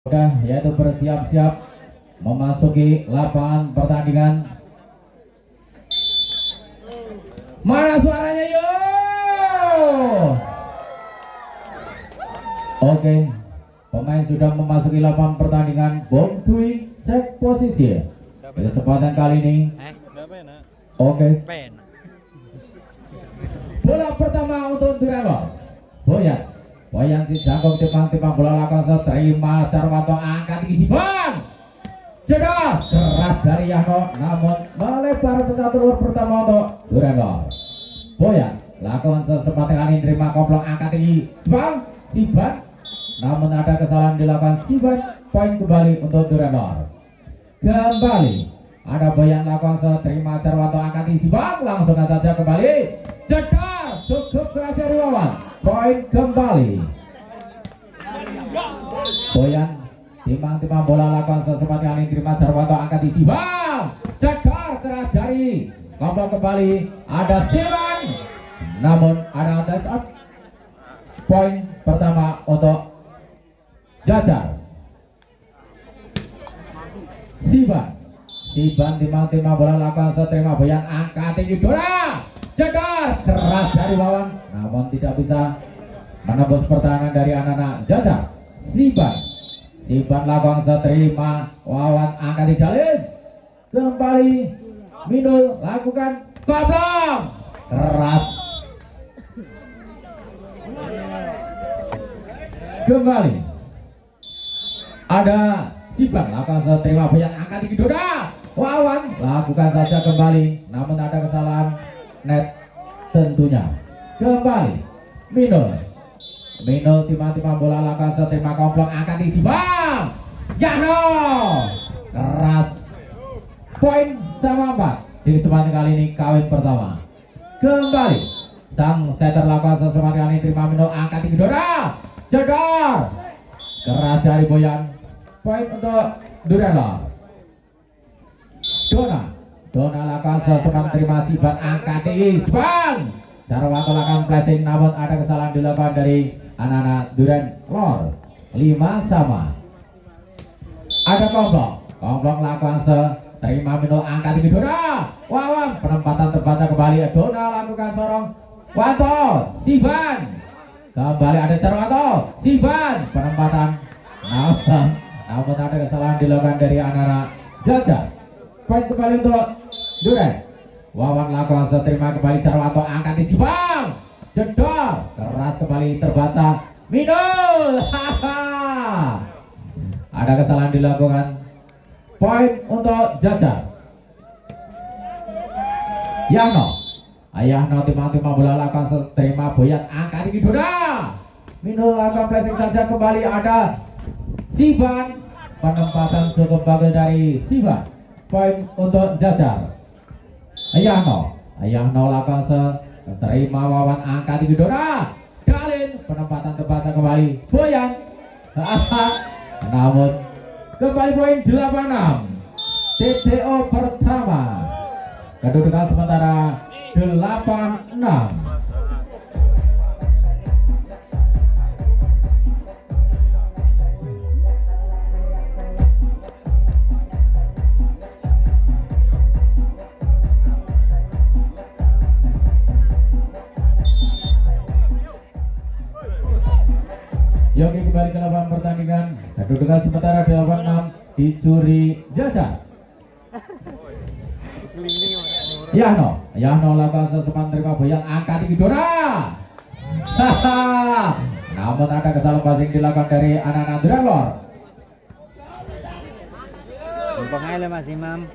Sudah yaitu bersiap-siap memasuki lapangan pertandingan. Mana suaranya yo? Oke, pemain sudah memasuki lapangan pertandingan. Bom Tui cek posisi. Kesempatan kali ini. Oke. Bola pertama untuk Durango. Boyan si Jangkong timbang bola lakukan terima Carwanto angkat tinggi si Bang. Jedor keras dari Yahno namun melebar pecah telur pertama untuk Durango. Boyan lakukan kesempatan kali ini terima komplong angkat tinggi si Bang namun ada kesalahan dilakukan si Bang. Poin kembali untuk Durango. Kembali ada Boyan lakukan terima Carwanto angkat tinggi si Bang langsung saja kembali. Jedor cukup keras dari Wawan. Poin kembali. Boyan timbang bola lakukan sesempat kali terima Jarwanto angkat di Sibang. Cekar keras dari kompol kembali ada Siman namun ada touch up. Poin pertama untuk Jajar. Siban timbang bola lakukan seterima Boyan angkat tinggi Dora. Cekar keras dari Wawan namun tidak bisa menembus pertahanan dari anak-anak Jajar. Siban lakukan seterima Wawan angkat didalin kembali Minul lakukan kosong keras kembali ada Siban lakukan seterima Boyan angkat tinggi Doda. Wawan lakukan saja kembali namun ada kesalahan net tentunya. Kembali Minul timbang bola lakukan seterima komplong angkat di Sibang. Yahno keras. Poin sama 4 di kesempatan kali ini kawin pertama. Kembali sang setter lakukan kesempatan kali ini terima Minul angkat tinggi Dora. Jedor keras dari Boyan. Poin untuk Durango. Dona lakukan kesempatan terima Siban angkat tinggi Sibang. Carwanto lakukan flashing namun ada kesalahan dilakukan dari anak-anak Duran Lor. 5 sama. Ada komplong lakukan terima Minul angkat tinggi Dona. Wawan penempatan terbaca kembali. Dona lakukan sorong Wanto Siban. Kembali ada Carwanto Siban penempatan namun ada kesalahan dilakukan dari anak-anak Jajar. Poin kembali untuk Duran. Wawan lakukan seterima kembali Carwanto angkat di Sibang. Jedor keras kembali terbaca Minul. Ada kesalahan dilakukan. Poin untuk Jajar. Yahno timbang bola lakukan seterima Boyan angkat di Doda. Minul lakukan flashing saja kembali ada Siban. Penempatan cukup bagus dari Siban. Poin untuk Jajar. Yahno lakukan terima Wawan angkat di Dora. Dalin penempatan terbaca kembali Boyan. Namun kembali poin 86. TPO pertama. Kedudukan sementara 86. Yogi kembali ke lapangan pertandingan. Kedudukan sementara 86 dicuri Jajar. Yahno lakukan sesempat terima Boyan angkat tinggi Dora. Namun ada kesalahan passing dilakukan dari anak-anak Duranlor. Mas Imam.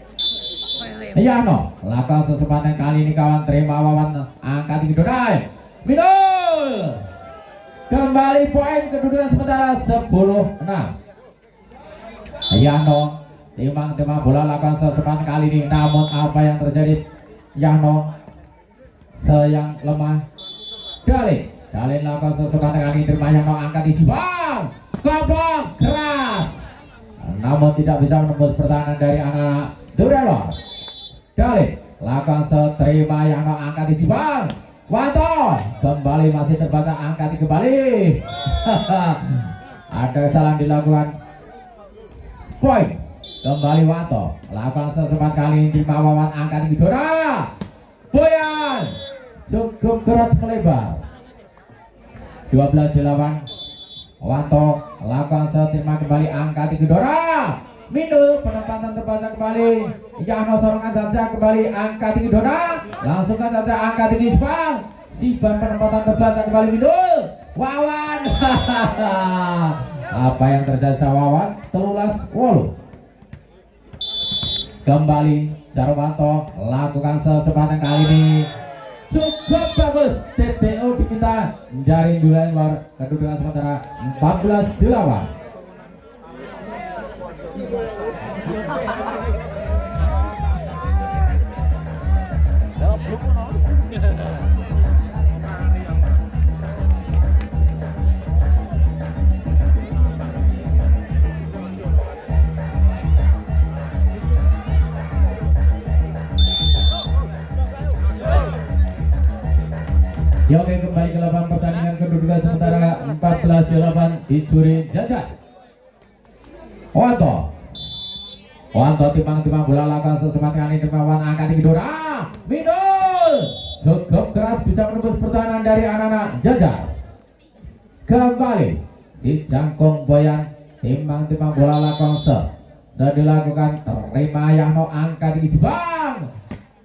Yahno lakukan sesempat kali ini kawan terima Wawan angkat tinggi Dora. Minul. Kembali poin kedudukan sementara 10-6. Yahno timbang bola lakukan sesempat kali ini namun apa yang terjadi? Yahno sayang lemah. Dalin lakukan sesempat kali ini terima Yahno angkat di Sibang. Komplong keras namun tidak bisa menembus pertahanan dari anak-anak Durango. Dalin lakukan seterima Yahno angkat di Sibang. Wanto kembali masih terbaca angkat kembali. Ada kesalahan dilakukan poin. Kembali Wanto lakukan sesempat kali terima Wawan angkat tinggi Dora. Boyan cukup keras melebar. 12-8. Wanto lakukan seterima kembali angkat tinggi Dora. Minul penempatan terbaca kembali. Yahno sorongan saja kembali angkat tinggi Dora. Langsungkan saja angkat tinggi Siban penempatan terbaca kembali Minul. Wawan. Apa yang terjadi Wawan? 13-8. Kembali Jarwanto lakukan kesempatan kali ini cukup bagus. TTO diminta dari Duren Lor. Kedudukan sementara 14-8. Ya oke, kembali ke lapangan pertandingan kedudukan sementara 14-8 di Suri Jajat. Wanto timbang bola lakukan sesempat kali terpawan angkat tinggi Dora. Minul cukup keras bisa menembus pertahanan dari anak-anak Jajar. Kembali si Jangkung Boyan timbang bola lakukan dilakukan terima Yahno angkat tinggi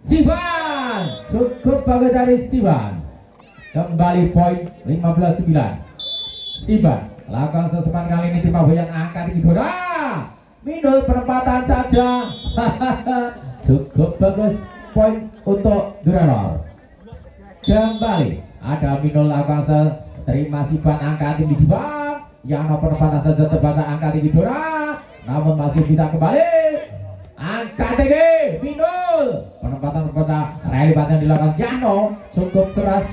Siban cukup bagus dari Siban. Kembali poin 15-9. Siban lakukan sesempat kali ini timah Boyan angkat tinggi Dora. Minul penempatan saja. Cukup bagus poin untuk Duranor. Kembali ada Minul lakukan terima Siban angkat tinggi Siban. Yang penempatan saja terbaca angkat tinggi Dora. Namun masih bisa kembali angkat tinggi Minul. Penempatan terbaca relibat yang dilakukan Yano cukup keras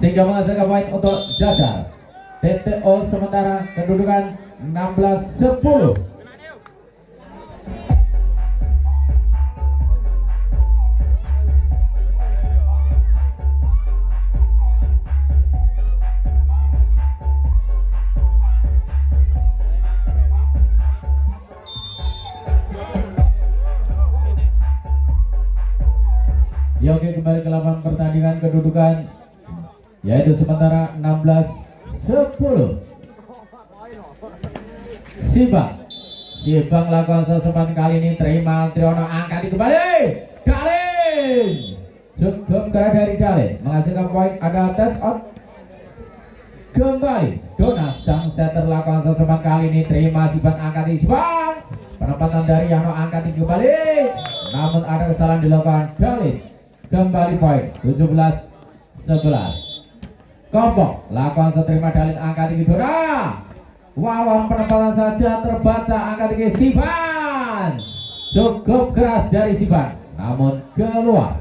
sehingga menghasilkan poin untuk Jajar. TTO sementara kedudukan 16-10. Ya oke, kembali ke lapangan pertandingan kedudukan yaitu sementara 16-10. Sibang lakukan sesempat kali ini terima Triono angkat kembali. Dalin cukup keras dari Dalin menghasilkan poin. Ada tes out. Kembali Dona sang setter lakukan sesempat kali ini terima Sibang angkat Sibang. Penempatan dari Yano angkat kembali. Namun ada kesalahan dilakukan Dalin. Kembali poin 17-11. Kompok lakukan seterima Dalin angkat tinggi Dora. Wawan penempatan saja terbaca angkat tinggi Siban. Cukup keras dari Siban namun keluar.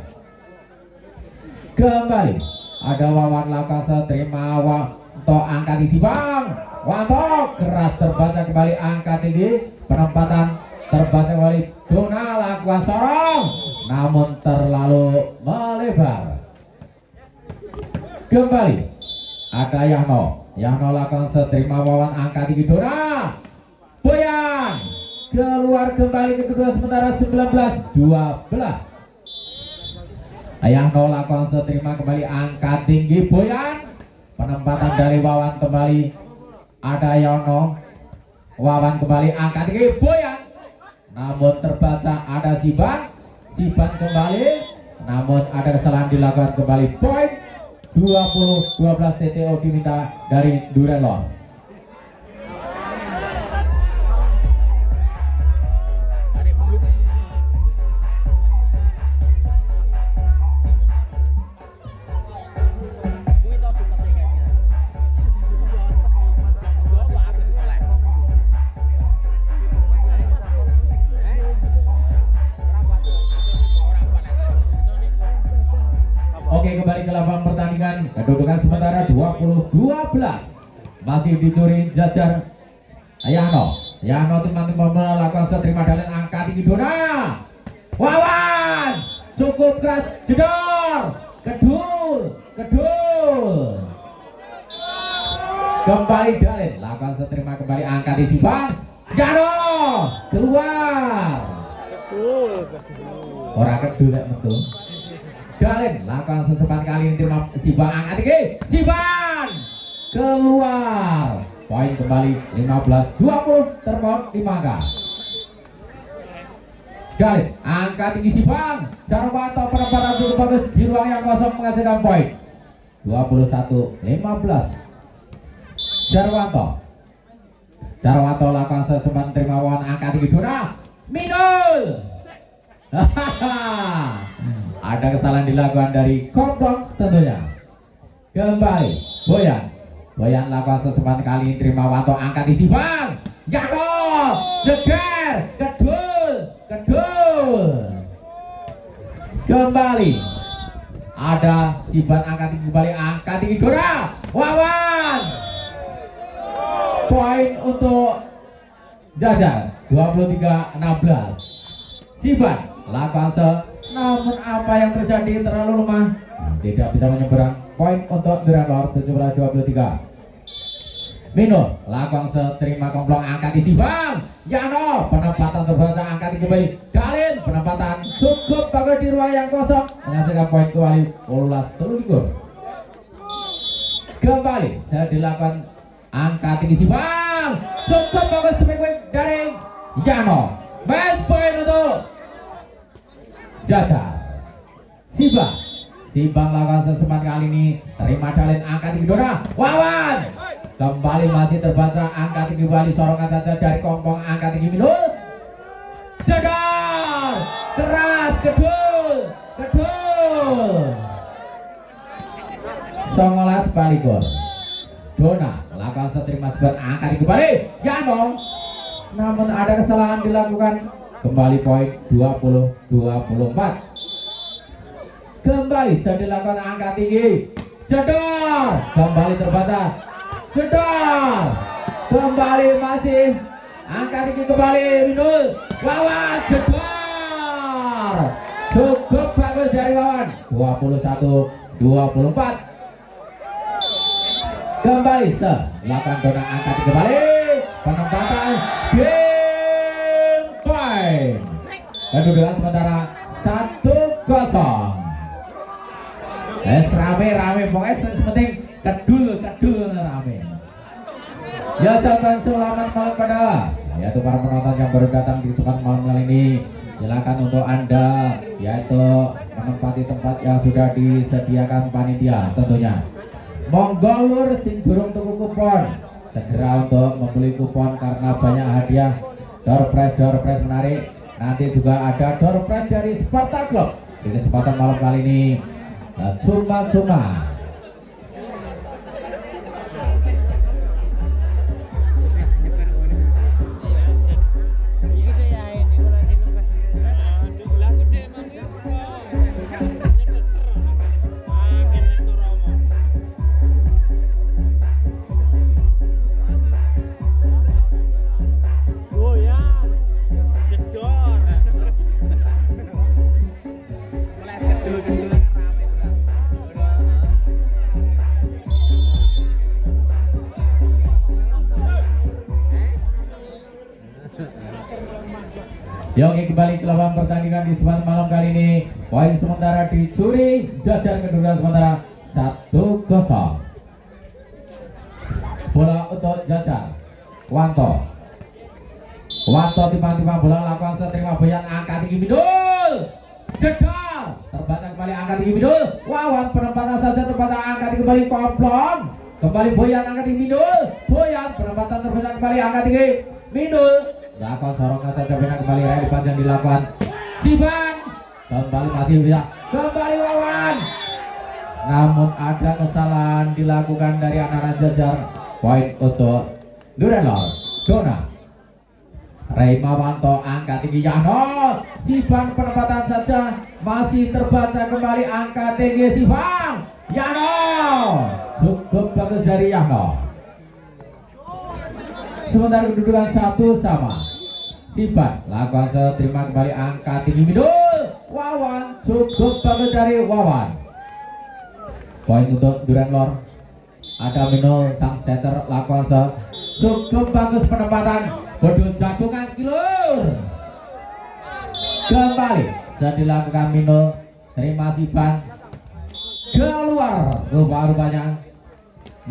Kembali ada Wawan lakukan seterima Wanto angkat tinggi Siban. Wanto keras terbaca kembali angkat tinggi. Penempatan terbaca kembali Dona lakukan sorong namun terlalu melebar. Kembali ada Yahno lakukan seterima Wawan angkat tinggi Dora. Boyan keluar kembali kedua sementara 19-12. Yahno lakukan seterima kembali angkat tinggi Boyan. Penempatan dari Wawan kembali ada Yahno. Wawan kembali angkat tinggi Boyan. Namun terbaca ada Siban kembali. Namun ada kesalahan dilakukan kembali poin 20-12. TTO diminta dari Durenlor. Oke, kembali ke lapangan pertandingan kedudukan sementara 20-12 masih dicuri Jajar. Yahno teman-teman melakukan seterima Dalin angkat tinggi Dona. Wawan cukup keras jedor kedul kembali Dalin lakukan seterima kembali angkat isi bang. Yano keluar. Orang kedua betul. Dalin lakukan sesempat kali ini terima Siban angkat tinggi. Siban keluar. Poin kembali 15-20 terpot 5 angka. Dalin angkat tinggi Siban. Jarwanto penempatan cukup bagus di ruang yang kosong menghasilkan poin 21-15. Jarwanto lakukan sesempat terima wan angkat tinggi Dona. Minul. Ada kesalahan dilakukan dari Komplong tentunya. Kembali Boyan lakukan sesempat kali ini terima Wanto angkat isi bang. Yano jeger kedul. Kembali ada Siban angkat kembali angkat tinggi Dora. Wawan. Poin untuk Jajar 23-16. Siban lakukan namun apa yang terjadi terlalu lemah, tidak bisa menyeberang. Poin untuk Duranor 17-23. Mino lakukan terima Komplong angkat isi bang. Yano penempatan terbaca angkat kembali. Dalin penempatan cukup bagus di ruang yang kosong menghasilkan poin kembali 18-13. Kembali saya dilakukan angkat isi bang. Cukup bagus seminggu dari Yano. Best point untuk Jajar. Simbang lakukan sesempat kali ini terima Dalin angkat tinggi Dona. Wawan kembali masih terbaca angkat tinggi kembali sorongan saja dari Komplong angkat tinggi Minul. Jagar keras kedul. 19 balikor. Dona lakukan seterima sebat angkat tinggi kembali Yano. Namun ada kesalahan dilakukan. Kembali poin 20-24. Kembali saya dilakukan angkat tinggi. Jedor kembali terbaca. Jedor kembali masih angkat tinggi kembali Minul. Wawan jedor cukup bagus dari Wawan 21-24. Kembali lakukan Dona angkat tinggi kembali penempatan kedudukan sementara 1-0. Rame pokoknya sepenting kedul rame. Ya sahabat selamat malam pada yaitu para penonton yang baru datang di kesempatan malam kali ini. Silakan untuk Anda yaitu menempati tempat yang sudah disediakan panitia tentunya. Monggo lur sing durung tuku kupon segera untuk membeli kupon karena banyak hadiah. Door prize menarik. Nanti juga ada door prize dari Sparta Club di kesempatan malam kali ini. Cuma-cuma. Yogi kembali ke lapangan pertandingan di kesempatan malam kali ini. Poin sementara dicuri Jajar kedua sementara 1-0. Bola untuk Jajar. Wanto tiba-tiba bola lakukan seterima Boyan angkat tinggi Midul. Jedar terbaca kembali angkat tinggi Midul. Wawan penempatan saja terbaca angkat tinggi kembali Komplong. Kembali Boyan angkat tinggi Midul. Boyan penempatan terbaca kembali angkat tinggi Midul. Lakukan sorongan saja benar kembali raya panjang dilakukan Siban. Kembali masih bisa kembali Wawan. Namun ada kesalahan dilakukan dari anak-anak Jajar. Poin untuk Duranor. Dona Raimawanto angkat tinggi Yano. Siban penempatan saja masih terbaca kembali angkat tinggi Siban. Yano cukup bagus dari Yano. Sementara kedudukan 1-1. Siban lakukan seterima kembali angkat tinggi Midul. Wawan cukup bagus dari Wawan. Poin untuk Duranor. Ada Minul sang setter lakukan cukup bagus penempatan Bodoh jagungan kilur. Kembali saat dilakukan minul, terima Siban keluar, rupa-rupanya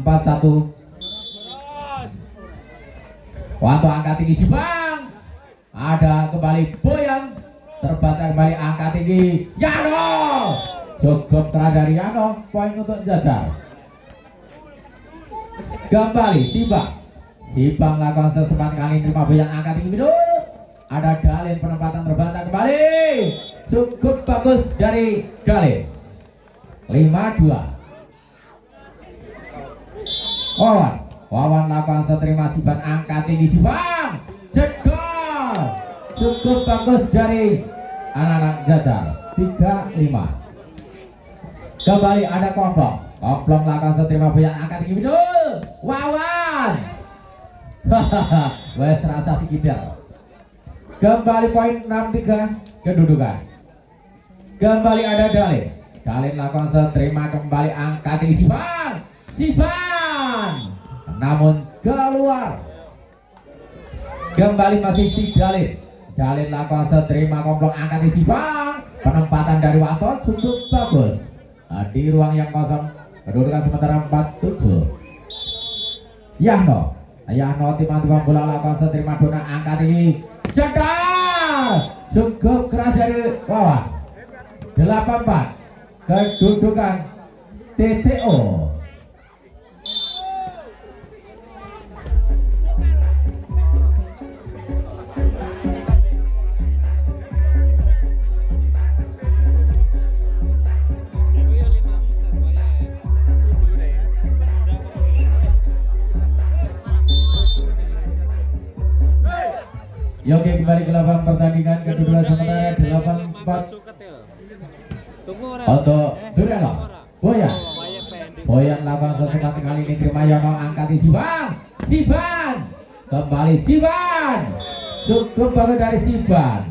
4-1. Waktu angkat tinggi Siban, ada kembali Boyan, terbaca kembali angkat tinggi Yano, cukup keras dari Yano, poin untuk Jajar. Kembali Siban lakukan sesempat kali terima Boyan angkat tinggi minul. Ada Dalin, penempatan terbaca kembali, cukup bagus dari Dalin. 5-2. Wawan lakukan seterima Siban angkat tinggi Siban, jedor, cukup bagus dari anak-anak Jajar. 3-5. Kembali ada Komplong lakukan seterima Boyan angkat tinggi minul. Wawan wes rasa dikidal. Kembali poin 6-3 kedudukan. Kembali ada Dalin lakukan seterima kembali angkat tinggi Siban, namun keluar. Kembali masih si Dalin lakukan seterima Komplong angkat tinggi Siban, penempatan dari Wanto cukup bagus. Di ruang yang kosong kedudukan sementara 4-7. Yahno tiba-tiba bola lakukan seterima Dona angkat tinggi, jedar, cukup keras dari Wawan. 8-4 kedudukan TTO. Yogi kembali ke lapang pertandingan kedudukan sementara 8-4 untuk Dureno. Boyan lakukan sesempat kali ini terima Yono angkat Siban, kembali Siban, cukup bagus dari Siban.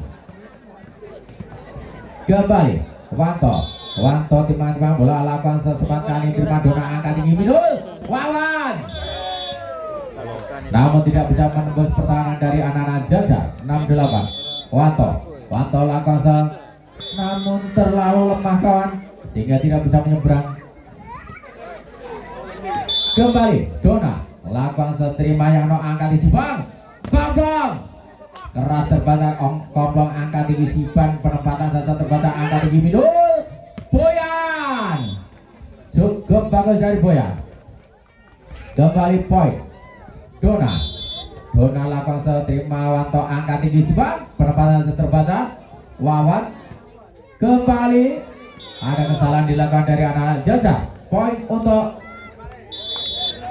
Kembali Wanto tiba-tiba bola lakukan sesempat kali terima Dona angkat tinggi minul. Wawan namun tidak bisa menembus pertahanan dari anak-anak Jajar. 6-8. Wanto lakukan namun terlalu lemah kawan sehingga tidak bisa menyeberang. Kembali Dona lakukan seterima yang angkat di Siban, Komplong keras terbaca Komplong angkat tinggi Siban, penempatan saja terbaca angkat tinggi minul. Boyan cukup bagus dari Boyan. Kembali poin Dona lakukan seterima Wanto angkat tinggi Siban, penempatan terbaca Wawan. Kembali ada kesalahan dilakukan dari anak-anak Jajar. Poin untuk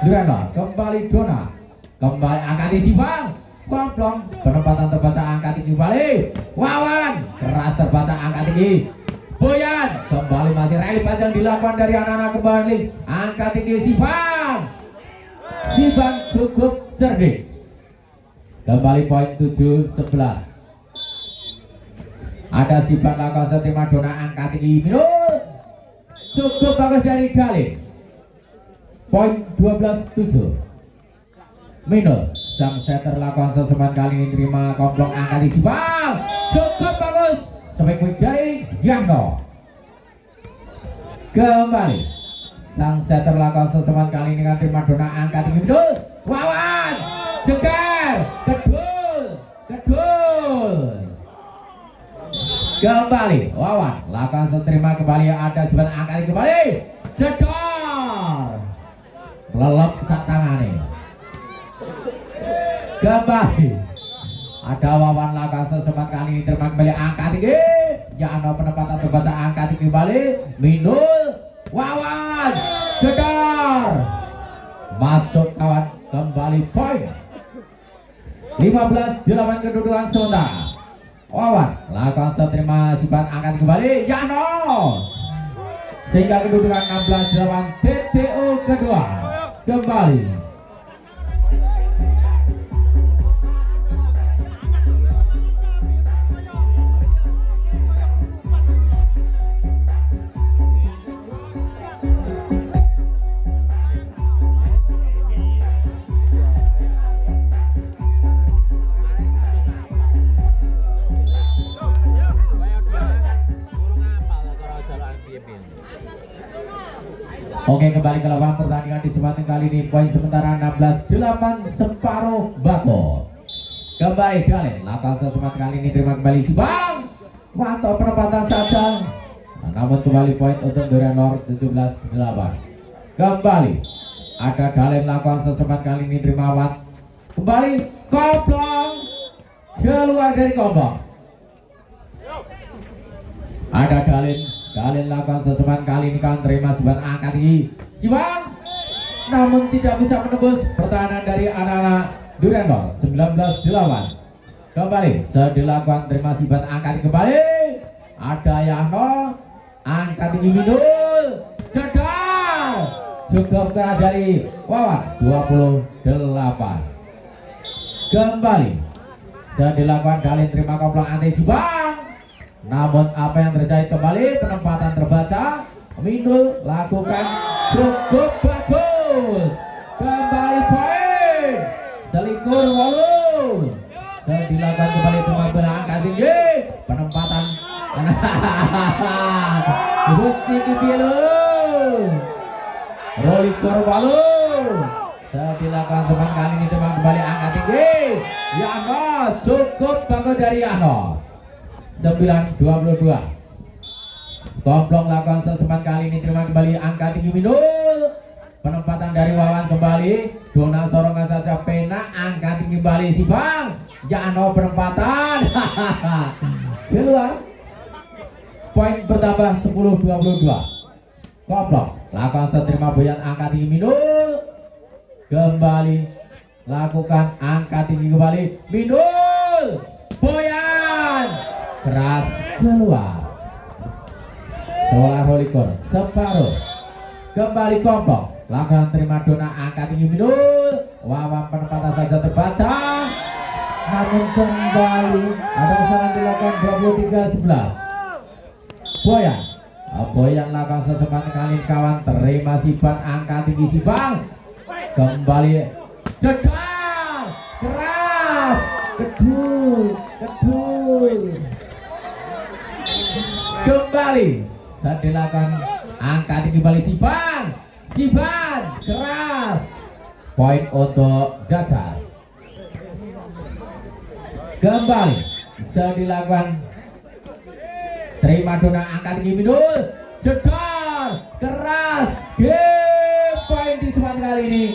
Dureno. Kembali Dona, kembali angkat tinggi Siban, Komplong penempatan terbaca angkat tinggi kembali. Wawan keras terbaca angkat tinggi. Boyan kembali masih rally panjang dilakukan dari anak-anak kembali angkat tinggi Siban cukup cerdik. Kembali poin 7-11. Ada Siban lakukan seterima Dona angkat tinggi minul, cukup bagus dari Dalin. Poin 12-7. Minul sang setter lakukan sesempat kali ini terima Komplong angkat tinggi Siban, cukup bagus sebaik dari Yahno. Kembali sang setter lakukan sesempat kali ini terima Dona angkat tinggi minul. Wawan jeger, kedul. Kembali Wawan lakukan seterima kembali ada Siban angkat kembali, jedor, lelep sak tangane. Kembali ada Wawan lakukan sesempat kali ini terima kembali angkat tinggi. Yano penempatan terbaca angkat tinggi kembali minul. Wawan jedor, masuk kawan. Kembali poin 15-8 kedudukan sementara. Wawan lakukan seterima Siban angkat kembali Yano, sehingga kedudukan 16-8 TTO kedua. Kembali Oke, kembali ke lapangan pertandingan di kesempatan kali ini. Poin sementara 16-8 separuh bako. Kembali Dalen, lakukan kesempatan kali ini terima kembali si Bang. Mantap penempatan saja. Namun kembali poin untuk Duranor 17-8. Kembali ada Dalen lakukan kesempatan kali ini terima awat. Kembali koplong keluar dari koplong. Ada Dalen lakukan sesempat kali ini kan terima sebat angkat tinggi Siwang, namun tidak bisa menembus pertahanan dari anak-anak Duranor 19-8. Kembali dilakukan terima sebat angkat kembali. Ada Yano angkat tinggi Minul cedal cukup keras dari Wawan 28. Kembali dilakukan Dalen terima koplong anti Siwang. Namun apa yang terjadi kembali penempatan terbaca Minul lakukan cukup bagus. Kembali poin selikur walu. Dilakukan kembali penampilan angka tinggi penempatan bukti kipilu rolikur walu. Dilakukan sepan kali ini teman kembali angka tinggi Yano cukup bagus dari Yano 9-22. Komplong lakukan sesempat kali ini terima kembali angka tinggi Minul. Penempatan dari Wawan kembali. Dona sorongan saja pena angka tinggi kembali si Bang. Jano penempatan. Keluar. Poin bertambah 10-22. Komplong lakukan seterima boyan angka tinggi Minul. Kembali lakukan angka tinggi kembali Minul. Boyan keras keluar. Seolah rolikor separuh. Kembali komplong lakukan terima dona angka tinggi Minul. Wawan penempatan saja terbaca. Namun kembali ada kesalahan dilakukan 23-11. Boyan lakukan sesempat kali kawan terima sibat angka tinggi Sibang. Kembali jedal keras kedul. Kembali dilakukan angka tinggi kembali Siban keras. Poin untuk Jajar. Kembali dilakukan terima dona angka tinggi Minul jedar keras. Game poin di kesempatan kali ini.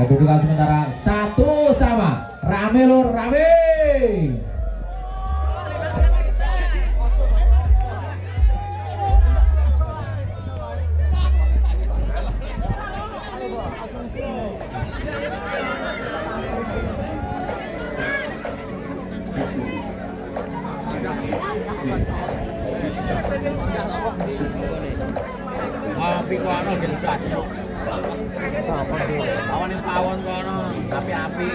Kedudukan sementara 1-1. Rame lur rame. Api kono gencat. Awan yang pawon kono, api-api.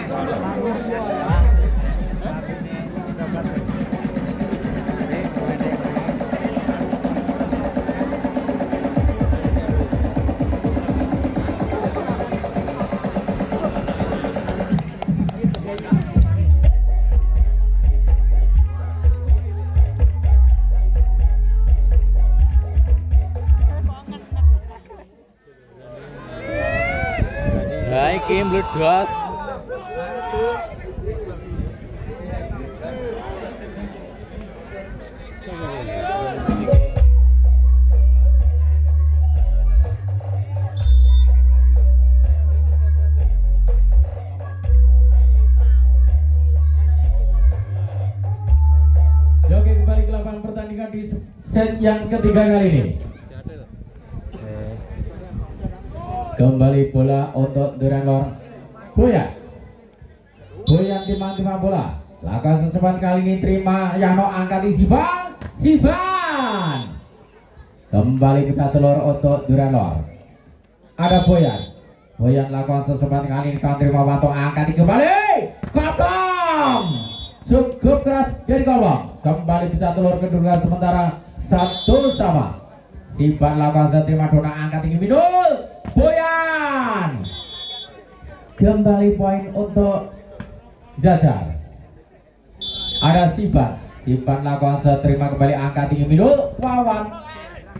Iki meledos. Oke, kembali ke lapangan pertandingan di set yang ketiga kali ini. Kembali bola untuk Duranor. Boyan timang bola. Lakukan sesempat kali ini terima Yano angkat Siban. Kembali pecah telur untuk Duranor. Ada Boyan lakukan sesempat kali ini kan terima Wato angkat kembali. Kopong cukup keras dari kolong. Kembali pecah telur kedua sementara 1-1. Siban lakukan seterima dona angkat tinggi Minul. Boyan kembali poin untuk Jajar. Ada Siban lakukan seterima kembali angka tinggi Minul. Wawan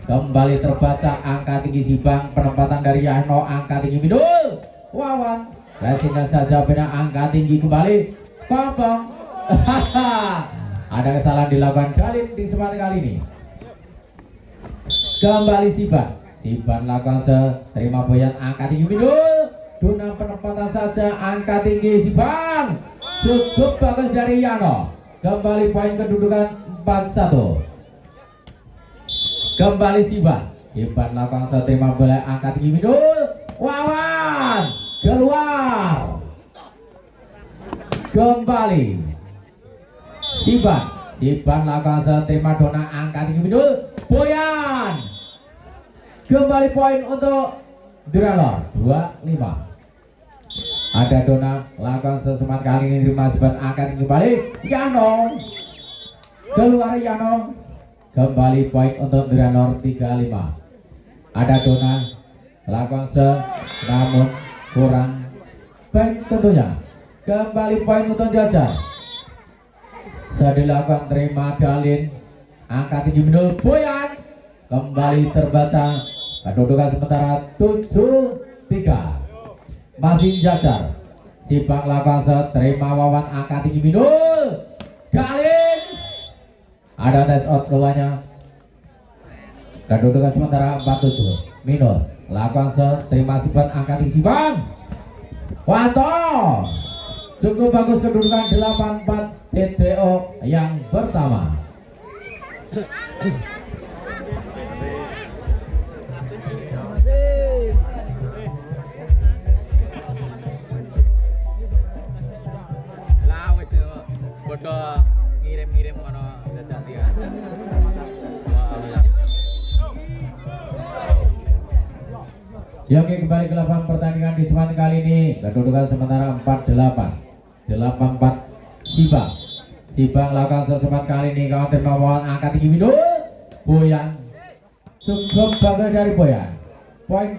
kembali terbaca angka tinggi Sibang, penempatan dari Yahno angka tinggi Midul. Wawan flashingkan saja beda angka tinggi kembali Kompong. Ada kesalahan dilakukan Dalin di kesempatan kali ini. Kembali Siban lakukan terima boyan angka tinggi Midul. Dona penempatan saja angka tinggi Sibang, cukup bagus dari Yano. Kembali poin kedudukan 4-1. Kembali Siban lakukan terima bola angka tinggi Midul. Wawan keluar. Kembali Siban lakukan terima dona angka tinggi Midul. Boyan kembali poin untuk Duralor 25. Ada dona lakukan sesemat kali ini terima Siban angka tinggi kembali Yano. Keluar Yano. Kembali poin untuk Duralor 35. Ada dona lakukan namun kurang baik tentunya. Kembali poin untuk Jajar. Dilakukan terima Dalin angka tinggi Midul. Boyan kembali terbaca kedudukan sementara 7-3. Masih Jajar. Sibang lakukan terima Wawan angka tinggi Midul. Dalin ada tes out keluarnya. Kedudukan sementara 4-7. Minor lakukan terima Sibang angka tinggi Sibang. Wanto cukup bagus kedudukan 8-4 TTO yang pertama. Lah wis bodoh ngirim-ngirim kono dadian. Yogi kembali ke lapangan pertandingan di kesempatan kali ini. Kedudukan sementara 4-8. 8-4 Sibang lakukan kesempatan kali ini kawan terima Wawan angka tinggi Midul. Boyan cukup bagus dari Boyan. Poin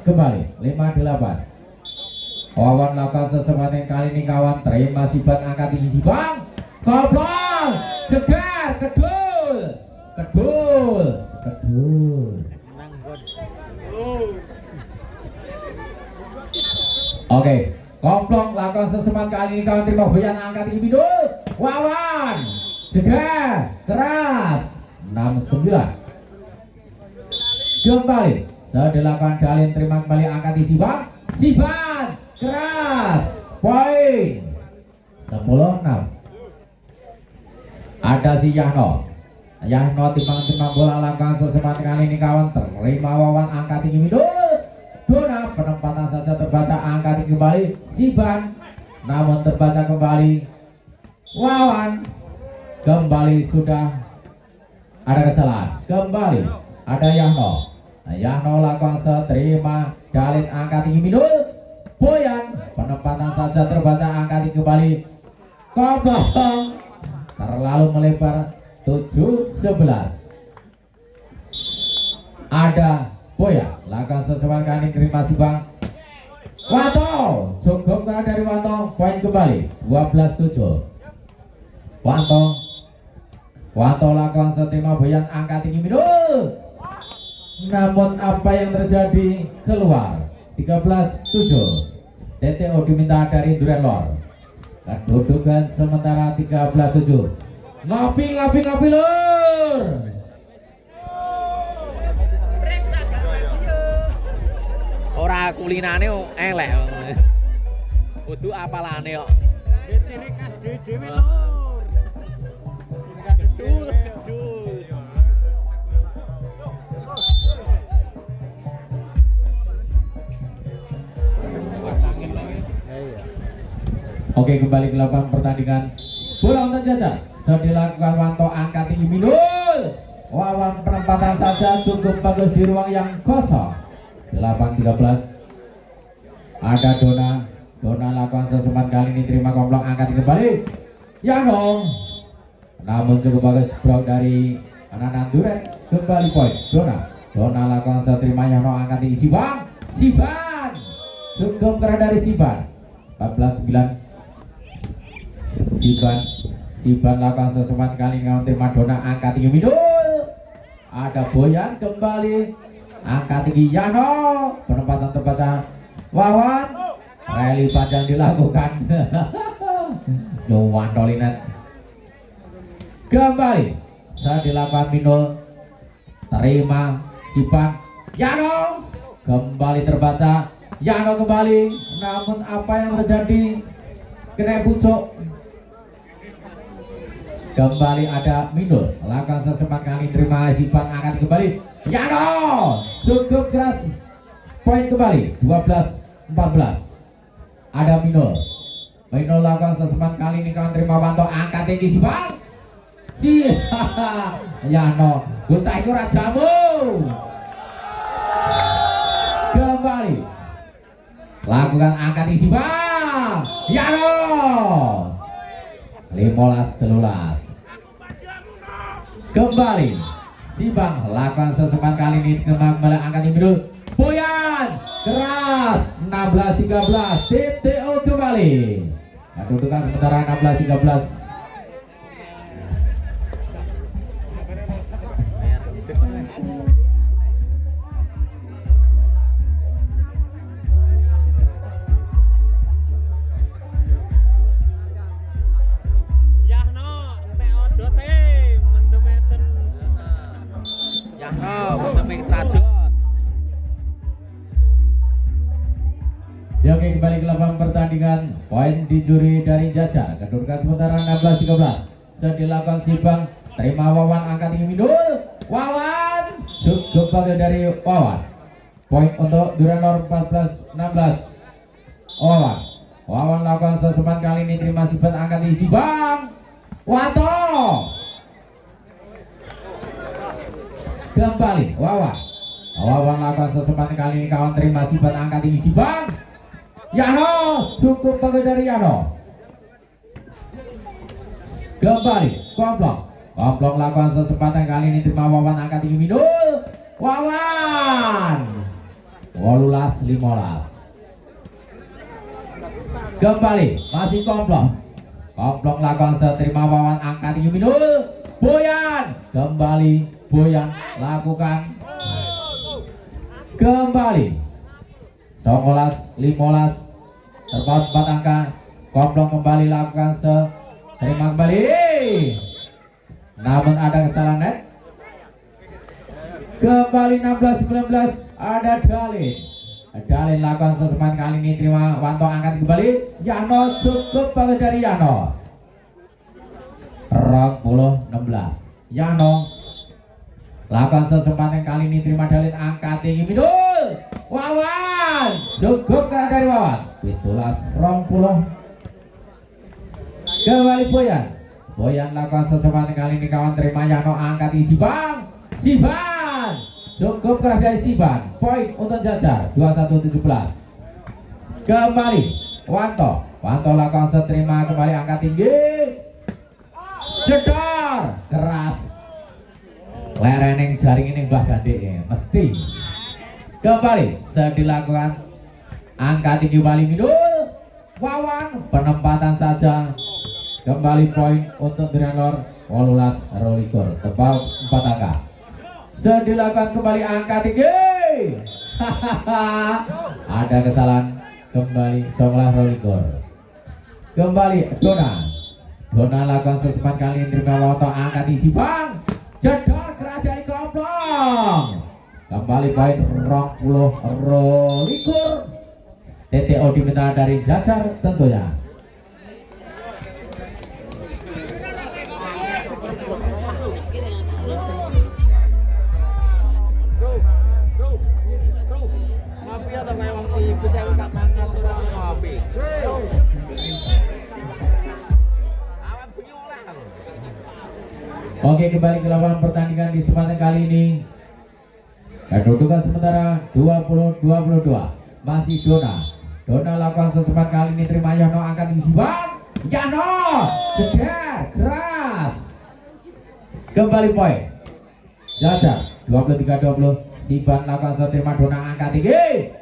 kembali 5-8. Wawan lakukan kesempatan kali ini kawan terima Sibang angka tinggi Sibang. Koplong jegar kedul. Oke, Komplong lakukan sesemat kali ini kawan terima Boyan angka tinggi Midul. Wawan jegar keras 6-9. Kembali dilakukan Dalin terima kembali angka tinggi Siban keras poin 10-6. Ada si Yahno timang bola lakukan sesemat kali ini kawan terima Wawan angka tinggi Midul. Dona penempatan saja terbaca angka tinggi kembali Siban, namun terbaca kembali Wawan. Kembali sudah ada kesalahan. Kembali ada Yahno lakukan terima Dalin angka tinggi Midul. Boyan penempatan saja terbaca angka tinggi kembali Koblong terlalu melebar 7-11. Ada Boyan lakukan sesuatu kali terima Sibang. Wanto cukup dari Wanto poin kembali 12-7. Wanto lakukan terima Boyan angka tinggi Midul. Namun apa yang terjadi keluar 13-7. TTO diminta dari Duralor. Kedudukan sementara 13-7. Ngopi lur. Ora kulinane elek. Kudu apalane kok. Ciri khas dhewe lur. Gedul. Oke, kembali ke lapangan pertandingan. Bola untuk Jajar. Dilakukan Wanto angka tinggi Midul. Wawan penempatan saja cukup bagus di ruang yang kosong. 8-13. Ada Dona lakukan sesempat kali ini terima Komplong angkat kembali Yano, namun cukup bagus blok dari anak Duren. Kembali poin Dona lakukan seterima Yano angkat tinggi Siban cukup keren dari Siban. 14-9. Siban lakukan sesempat kali ini terima Dona angkat tinggi Midul. ada Boyan kembali angkat tinggi Yano, penempatan terbaca Wawan, rally panjang dilakukan. Luan Dolinet kembali saat dilakukan Minul, terima Cipan Yano, kembali terbaca Yano kembali, namun apa yang terjadi, kena pucuk. Kembali ada Minul, lakukan sesempat kali terima Cipan angkat kembali Yano, cukup keras, poin kembali 12-14. Ada Minul lakukan sesempat kali ini kawan terima Wanto angkat tinggi Cipan Yano, bocah itu rajamu. Kembali lakukan angkat tinggi Cipan Yano, 15-13. Kembali Sibang lakukan sesempat kali ini kembali angkat tinggi dulu Boyan keras 16-13. TTO kembali kedudukan sementara 16-13. Oke, kembali ke lapangan pertandingan, poin dicuri dari Jajar, kedudukan sementara 16-13. Sedilakukan Sibang, terima Wawan angkat tinggi Minul, Wawan cukup bagai dari Wawan. Poin untuk Duranor 14-16. Wawan lakukan sesempat kali ini terima Sibang angkat tinggi Sibang Wanto, kembali Wawan lakukan sesempat kali ini kawan terima Sibang angkat tinggi Sibang Yano, cukup bagai dari Yano. Kembali Komplong lakukan sesempatan kali ini terima Wawan angkat tinggi Minul, Wawan 18-15. Kembali masih Komplong lakukan seterima Wawan angkat tinggi Minul, Boyan kembali Boyan lakukan kembali 19-15. Terpaut 4 angka. Komplong kembali lakukan terima kembali, namun ada kesalahan net. Kembali 16-19. Ada Dalin lakukan sesempat kali ini terima Wanto angkat kembali Yano, cukup bagus dari Yano. 20-16. Yano lakukan sesempat kali ini terima Dalin angkat tinggi Minul, Wawan cukup dari Wawan. 17-20. Kembali Boyan lakukan sesempat kali ini kawan terima Yano angkat tinggi Siban cukup keras dari Siban. Poin untuk Jajar 21-17. Kembali Wanto lakukan seterima kembali angkat tinggi, jedor keras, lereng jaring ini Mbah Gandek mesti. Kembali dilakukan angkat tinggi Wali Minul, Wawan penempatan saja. Kembali poin untuk Duranor 18-21. Tebal 4 angka. Dilakukan kembali angkat tinggi. Ada kesalahan. Kembali 19-21. Kembali Dona lakukan sesempat kali ini terima Wanto angkat tinggi Sibang, jedor keras dari Komplong. Kembali poin 20-21. TTO diminta dari Jajar tentunya. Oke, kembali ke lapangan pertandingan di kesempatan kali ini. Kedudukan sementara 20-22. Masih Dona lakukan sesempat kali ini terima Yano angkat tinggi Sibang, Yano jeder keras. Kembali poin Jajar 23-20. Sibang lakukan seterima Dona angkat tinggi.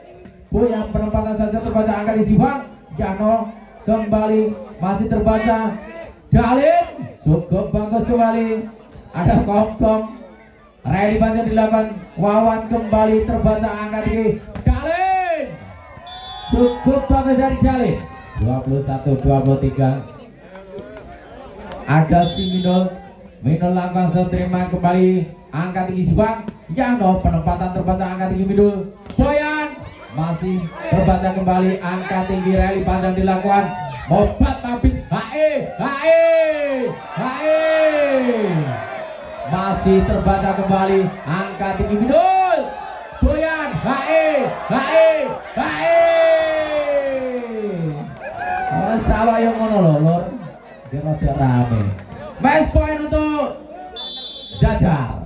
Boyan penempatan saja terbaca angkat tinggi Sibang, Yano kembali masih terbaca. Dalin cukup bagus kembali. Ada Komplong Rally panjang dilakukan Wawan kembali terbaca angka tinggi Dalin. Cukup bagus dari Dalin. 21-23. Ada si Minul langsung terima kembali angka tinggi Subang. Yano penempatan terbaca angka tinggi Minul. Boyan masih terbaca kembali angka tinggi. Rally panjang dilakukan Mobat Mabit HE masih terbaca kembali angka tinggi Minul. Boyan HE salah yang ngono lor dia rada rame. Match point untuk Jajar.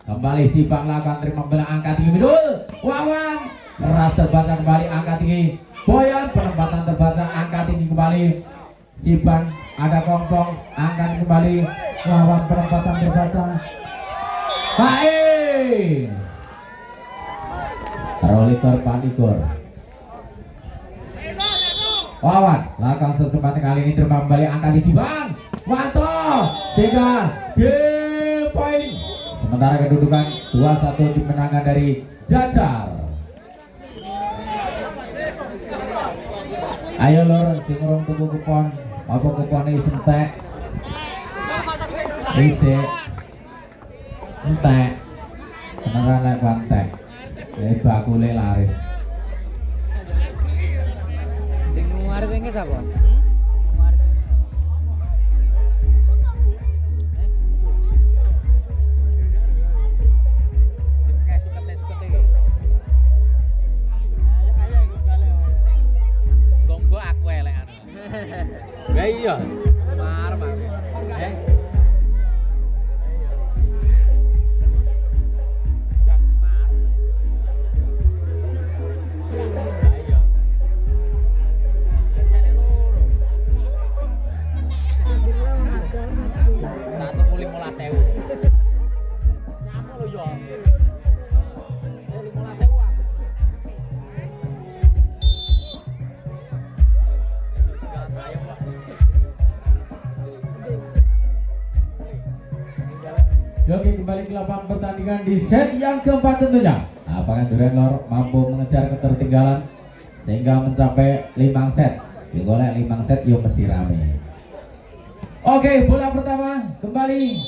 Kembali si Bang lakukan terima bela angka tinggi Minul. Wawan keras terbaca kembali angka tinggi Boyan. Penempatan terbaca angka tinggi kembali Siban. Ada Kongkong angka tinggi kembali Wawan. Penempatan terbaca Hai Rolikor Panikor. Wawan lakukan sesempat kali ini terima kembali angka di Siban. Wanto sehingga game point. Sementara kedudukan 2-1 dimenangkan dari Jajar. Ayo lor sing urung tuku kupon apa kupone sentek isi entek beneran nek bantek bakule laris. Sing ngarep iki sapa? Iya, marah aku. Satu puluh 15.000. Nyamuk lo yo. 15.000 ah. Oke, kembali ke lapangan pertandingan di set yang keempat tentunya. Apakah Duren Lor mampu mengejar ketertinggalan sehingga mencapai 5 set? Digolek 5 set yuk mesti rame. Oke, bola pertama kembali.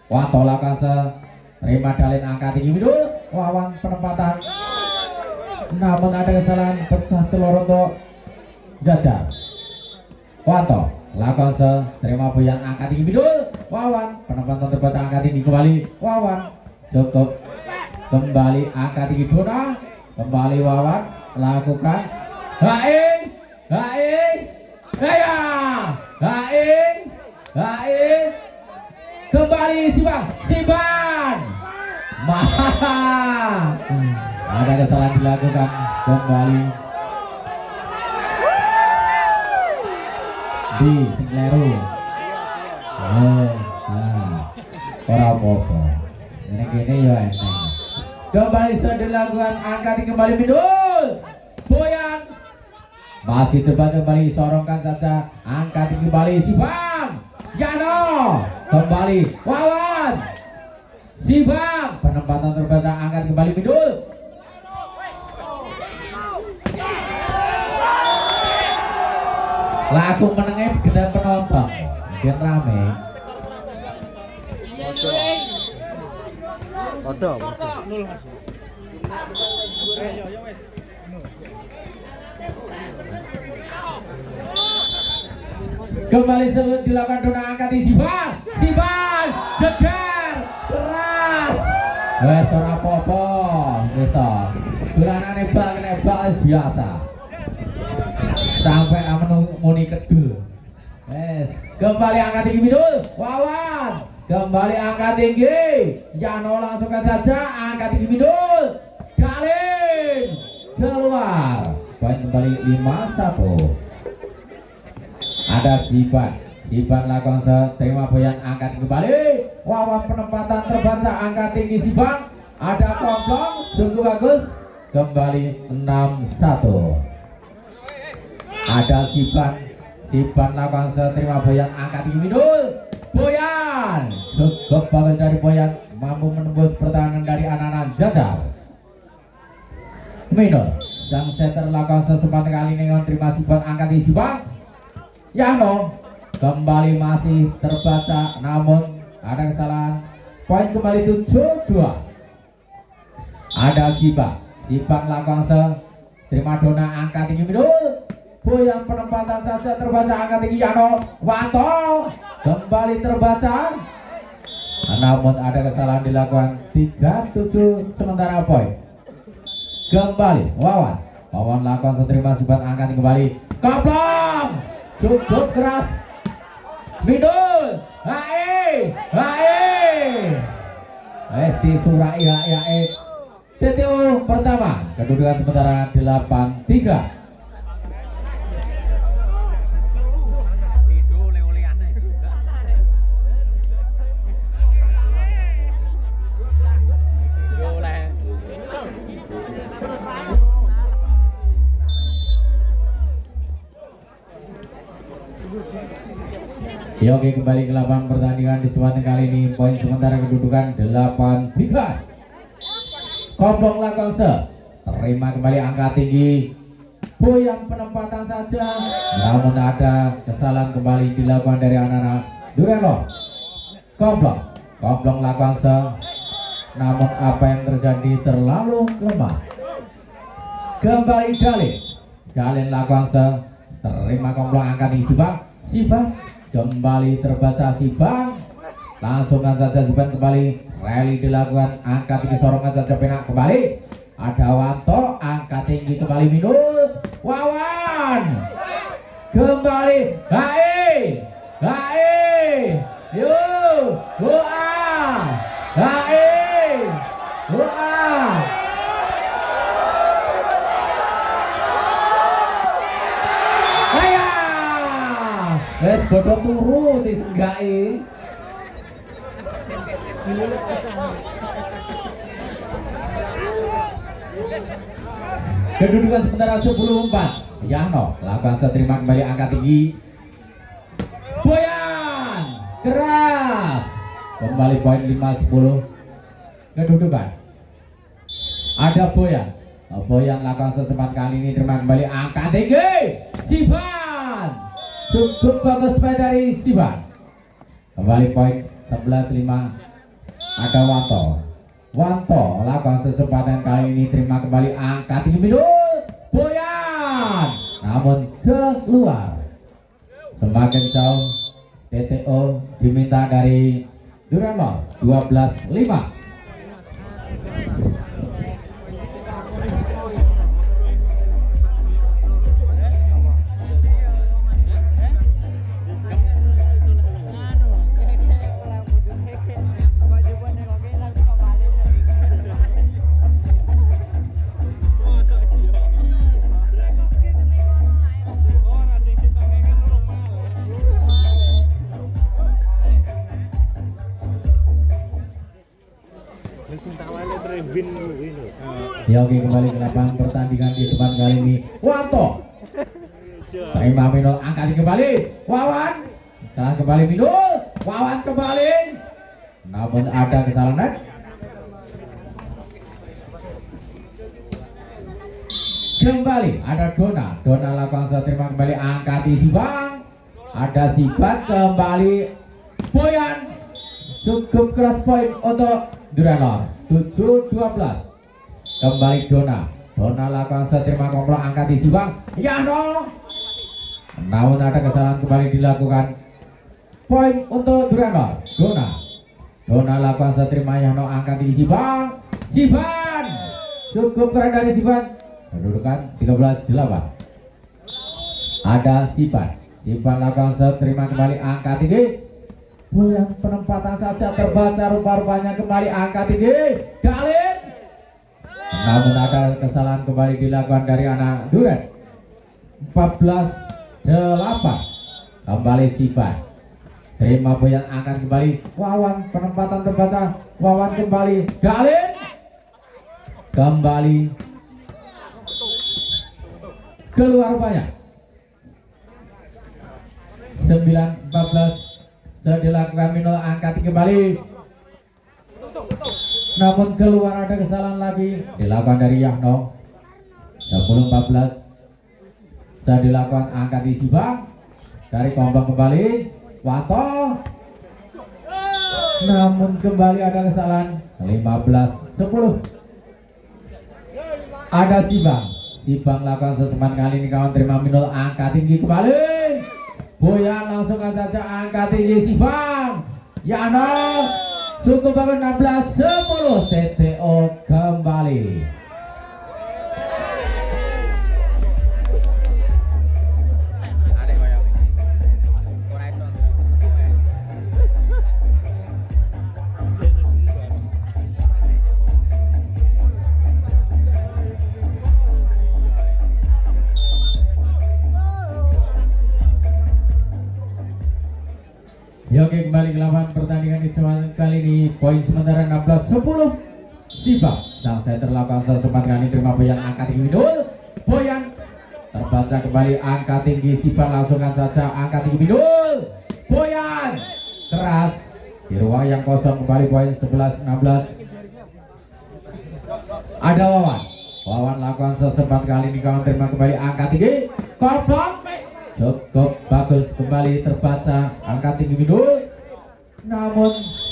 Watola Kase terima Dalin angka tinggi Midul. Wawan penempatan. Namun ada kesalahan pecah telur untuk Jajar. Wato Lakose terima Boyan angka tinggi Midul. Wawan penempatan terbaca angka tinggi kembali. Wawan cukup kembali angka tinggi Dona. Kembali Wawan lakukan Haing kembali Siban ada kesalahan dilakukan kembali di Singleru. Ora apa-apa. Ini gini ya eneng. Kembali sudah dilakukan angka tinggi kembali Midul. Boyan masih terbaca kembali sorongkan saja angka tinggi kembali Sibang. Yano kembali Wawan. Sibang penempatan terbaca angka kembali Midul. Laku menengah gede penonton biar rame. Foto. Kembali sebelum dilakukan Dona angkat di Siban jeger keras. Wes ora apa-apa gitu. Dolanane bal biasa. Sampai muni kedul. Wes kembali angkat tinggi Midul. Wawan kembali angkat tinggi. Yano langsungkan saja angkat tinggi Midul. Dalin keluar. Poin kembali 5-1. Ada Siban lakukan terima Boyan angkat kembali. Wawan penempatan terbaca angkat tinggi Siban. Ada Komplong sungguh bagus. Kembali 6-1. Ada Siban lakukan terima Boyan angkat tinggi Midul. Boyan cukup bagus dari Boyan mampu menembus pertahanan dari anak-anak Jajar. Minor sang setter lakukan kesempatan kali ini menerima Sibang angkat di Sibang. Yano kembali masih terbaca namun ada kesalahan. Poin kembali 7-2. Ada Sibang lakukan terima dona angkat tinggi minor. Boyang penempatan saja terbaca angkat tinggi Yano. Wanto kembali terbaca namun ada kesalahan dilakukan. 3-7 sementara poin kembali Wawan lakukan seterima Sibang angkat kembali. Koplong cukup keras Midul Esti Surai TTO pertama kedudukan sementara 8-3. Oke, kembali ke lapangan pertandingan di kesempatan kali ini. Poin sementara kedudukan 8-3. Koplong lakukan terima kembali angka tinggi. Boyang penempatan saja namun ada kesalahan kembali dilakukan dari anak-anak Durenlo. Koplong lakukan namun apa yang terjadi terlalu lemah. Kembali Dalin lakukan terima Koplong angka tinggi Sibang kembali terbaca Sibang langsungkan saja Sibang kembali rally dilakukan angkat tinggi sorongan saja penak kembali ada Wanto angkat tinggi kembali minut Wawan kembali wes bodoh turu disenggai. Kedudukan sementara 10-4. Yano lakukan seterima kembali angkat tinggi. Boyan keras kembali poin 5-10. Kedudukan ada Boyan lakukan sesempat kali ini terima kembali angkat tinggi. Sivan cukup bagus dari Sivan. Kembali poin 11-5. Ada Wanto lakukan kesempatan kali ini terima kembali angkat tinggi minut Boyan namun keluar. Semakin jauh TTO diminta dari Durenlo 12-5. Ya oke, kembali ke lapangan pertandingan di kesempatan kali ini. Wanto terima minul angkat kembali. Wawan telah kembali minul. Wawan kembali namun ada kesalahan. Kembali ada Dona lakukan terima kembali angkat Sibang. Ada Sibang kembali Boyan cukup keras poin untuk Durenlo 7-12. Kembali Dona lakukan terima Koplong angkat di Sibang. Yano namun ada kesalahan kembali dilakukan. Poin untuk Durenlo. Dona lakukan terima Yano angkat di Sibang. Cukup keren dari Sibang. Kedudukan 13-8. Ada Sibang lakukan terima kembali angkat tinggi. Boyan penempatan saja terbaca rupa-rupanya kembali angkat tinggi. Dalin namun ada kesalahan kembali dilakukan dari anak Duren. 14-8. Kembali Sibang terima Boyan angkat kembali. Wawan penempatan terbaca. Wawan kembali. Dalin kembali keluar rupanya. 9-14 sudah dilakukan minul angkat kembali. namun keluar ada kesalahan lagi dilakukan dari Yahno. 10-14 saya dilakukan angkat isi bang dari Komplong kembali Wato, namun kembali ada kesalahan. 15-10 ada Sibang lakukan seseman kali ini kawan terima minul angkat tinggi kembali Boyan langsungkan saja angkat tinggi Sibang Yahno cukup bangun 16-10 TTO kembali. Oke, kembali ke lapangan pertandingan di kali ini poin sementara 16-10 Sibang sang center lakukan sesempat kali terima Boyan angkat tinggi Midul Boyan terbaca kembali angkat tinggi Sibang langsungkan saja angkat tinggi Midul Boyan keras di ruang yang kosong kembali poin 11-16 ada Wawan lakukan sesempat kali ini kawan terima kembali angkat tinggi Komplong cukup bagus kembali terbaca angkat tinggi Midul, namun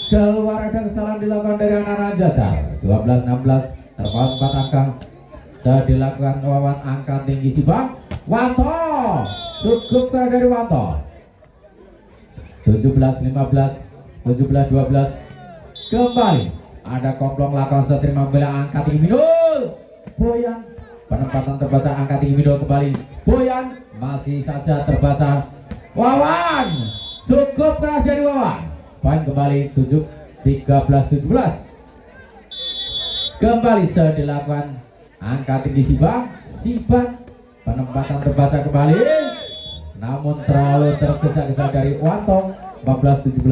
keluar ada kesalahan dilakukan dari anak-anak Jajar. 12-16 terpaut 4 angka saya dilakukan Wawan angkat tinggi Sibang Wanto cukup dari Wanto. 17-15 17-12 kembali ada Komplong lakukan seterima bela angkat tinggi Midul Boyan penempatan terbaca angkat tinggi Midul kembali Boyan masih saja terbaca Wawan cukup keras dari Wawan poin kembali 13-17 kembali sudah dilakukan angkat tinggi Sibang penempatan terbaca kembali namun terlalu tergesa-gesa dari Wanto. 14-17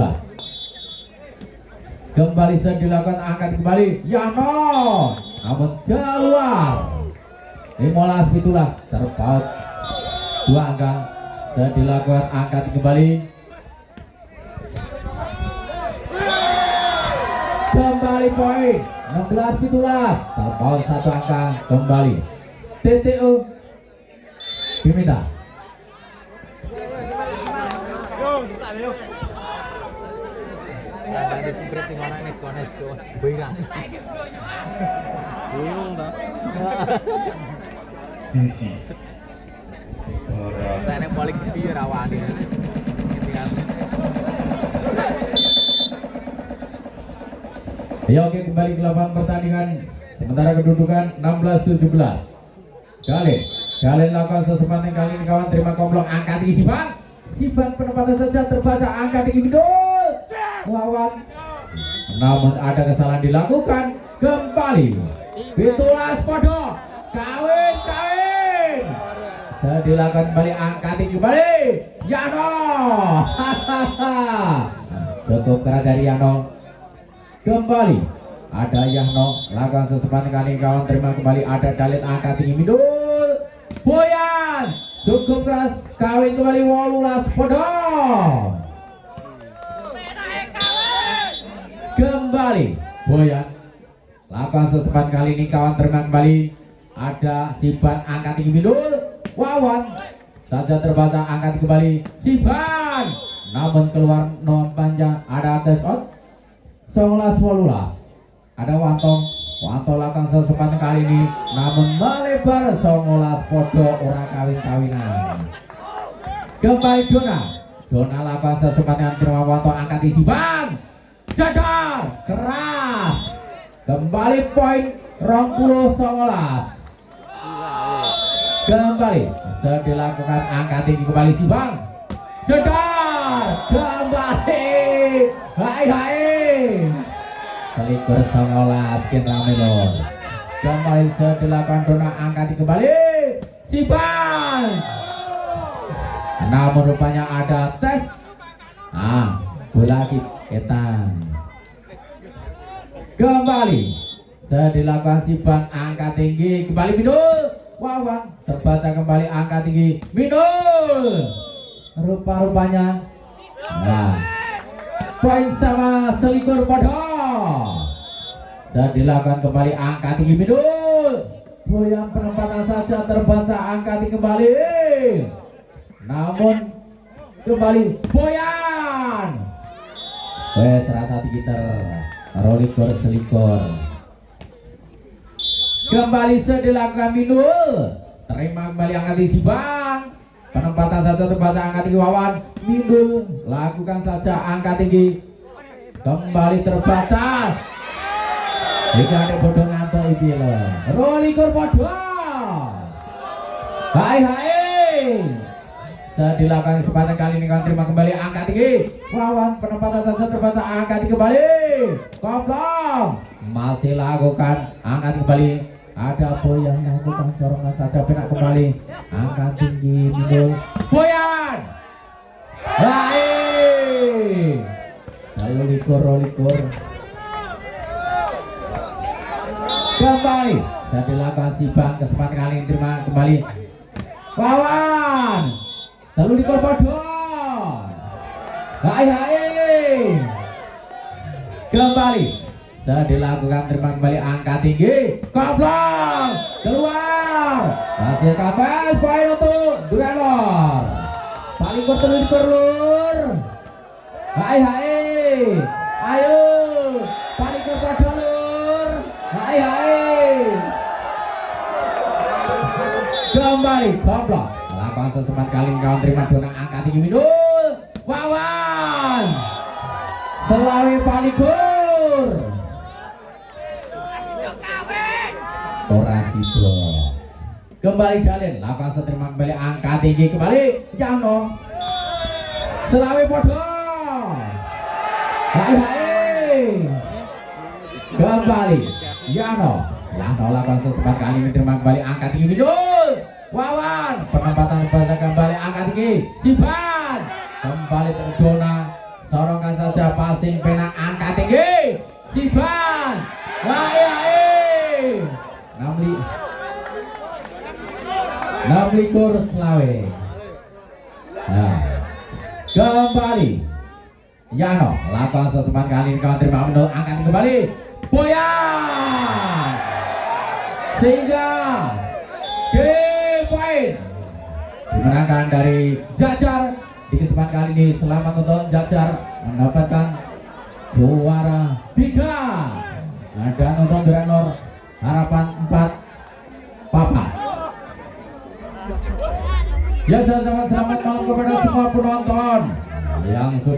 kembali sudah dilakukan angkat kembali Yahno namun keluar 15-17 terpaut 2 angka saya dilakukan angkat kembali poin 16-17 terpaut 1 angka kembali TTO diminta. Saya paling gede rawani. Ya oke kembali ke lapangan pertandingan sementara kedudukan 16-17 Kalian lakukan sesempat kali ini kawan terima Komplong angkat tinggi Sibang penempatan saja terbaca angkat tinggi Midul Wawan namun ada kesalahan dilakukan kembali Bitulas podo kawin saya dilakukan kembali angkat tinggi kembali Yano cukup keras dari Yano kembali ada Yahno lakukan sesempat kali kawan terima kembali ada Dalit angkat tinggi Midul Boyan cukup keras kawin kembali Wolulas podong kembali Boyan lakukan sesempat kali ini kawan terima kembali ada Siban angkat tinggi Midul Wawan saja terbaca angkat kembali Siban namun keluar non panjang ada tes out 19-18 ada Wanto lakukan sesempat kali ini namun melebar 19 podo ora kawin-kawinan kembali Dona lakukan sesempat yang terima Wanto angkat isi bang jadar keras kembali poin 20-19 kembali bisa dilakukan angkat tinggi kembali si bang jadar kembali hai selikur 19 sekian rame lor kembali bisa dilakukan Dona angkat kembali si bang namun rupanya ada tes bola etan kembali saya dilakukan si bang angkat tinggi kembali Midul Wawan terbaca kembali angkat tinggi Midul rupa-rupanya poin sama selikur podo Saat dilakukan kembali angka tinggi Midul. Boyan penempatan saja terbaca angka tinggi kembali. Namun kembali Boyan. Wes rasa tinggi rolikor selikor. Kembali dilakukan Midul. Terima kembali angka tinggi si Bang. Penempatan saja terbaca angka tinggi Wawan. Midul lakukan saja angka tinggi. Kembali terbaca. Jika ada bodoh ngantuk iki lho. Rolikur bodoh. Hai. Dilakukan kesempatan kali ini kan terima kembali angka tinggi. Wawan penempatan saja terbaca angka tinggi kembali. Koplong masih lakukan angka tinggi kembali. Ada Boyan lakukan sorongan saja penak kembali. Angka tinggi Midul. Boyan. Hai. Rolikur. Kembali saya dilakukan si Bang kesempatan kali ini terima kembali. Wawan lalu di Korbodon. Hai. Kembali saya dilakukan terima kembali angka tinggi. Koplong keluar. Masih kapas poin untuk Duranor. Paling bertelur. Hai. Ayo paling Korbodon. Hai. Kembali Koplong lakukan sesempat kali kawan terima donang angka tinggi Midul. Wawan Selawi Palikur Orasi bro. Kembali Dalin lakukan seterima kembali angka tinggi kembali Jano Selawi Podo. Hai. Kembali Yano lakukan sesempat kali ini terima kembali angka tinggi Midul. Wawan penempatan bahasa kembali angka tinggi Siban kembali terdona sorongkan saja passing pena angka tinggi Siban. Hai. 6 Selawe. Nah, kembali Yano lakukan sesempat kali ini kawan terima menurut angka tinggi kembali Boyan sehingga game point dimenangkan dari Jajar. Di kesempatan kali ini selamat untuk Jajar mendapatkan juara 3 dan untuk Duranor harapan 4 papa. Ya, selamat malam kepada semua penonton yang sudah